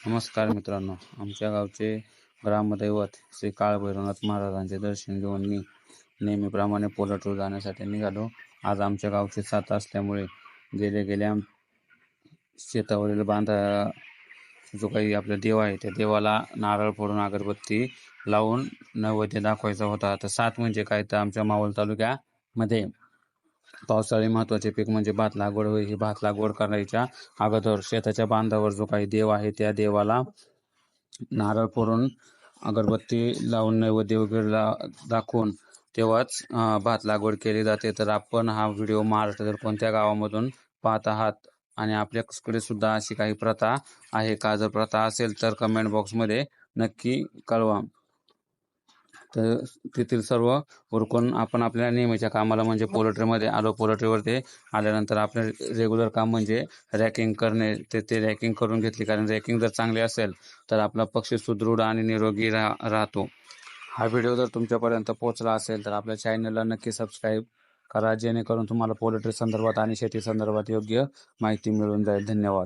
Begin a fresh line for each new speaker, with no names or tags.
नमस्कार मित्रांनो, आमच्या गावचे ग्रामदैवत श्री काळभैरवनाथ महाराजांचे दर्शन घेऊन मी नेहमीप्रमाणे पोलटूर जाण्यासाठी निघालो. आज आमच्या गावची साथ असल्यामुळे गेल्या शेतावरील बांधा जो काही आपला देव आहे त्या देवाला नारळ फोडून अगरबत्ती लावून नैवेद्य दाखवायचा होता. तर साथ म्हणजे काय, तर आमच्या मावळ तालुक्यामध्ये पावसाळी महत्त्वाचे पीक म्हणजे भात लागवड होय. ही भात लागवड करायच्या अगोदर शेताच्या बांधावर जो काही देव आहे त्या देवाला नारळ फोडून अगरबत्ती लावून नैवेद्य वगैरे दाखवून तेव्हाच भात लागवड केली जाते. तर आपण हा व्हिडिओ महाराष्ट्रातील कोणत्या गावामधून पाहत आहात आणि आपल्याकडे सुद्धा अशी काही प्रथा आहे का? जर प्रथा असेल तर कमेंट बॉक्समध्ये नक्की कळवा. तर तेथील सर्व उरकून आपण आपल्या नेहमीच्या कामाला म्हणजे पोल्ट्रीमध्ये आलो. पोल्ट्रीवरती आल्यानंतर आपलं रेग्युलर काम म्हणजे रॅकिंग करणे. ते रॅकिंग करून घेतली, कारण रॅकिंग जर चांगली असेल तर आपला पक्षी सुदृढ आणि निरोगी राहतो. हा व्हिडिओ जर तुमच्यापर्यंत पोहोचला असेल तर आपल्या चॅनलला नक्की सबस्क्राईब करा, जेणेकरून तुम्हाला पोल्ट्री संदर्भात आणि शेती संदर्भात योग्य माहिती मिळून जाईल. धन्यवाद.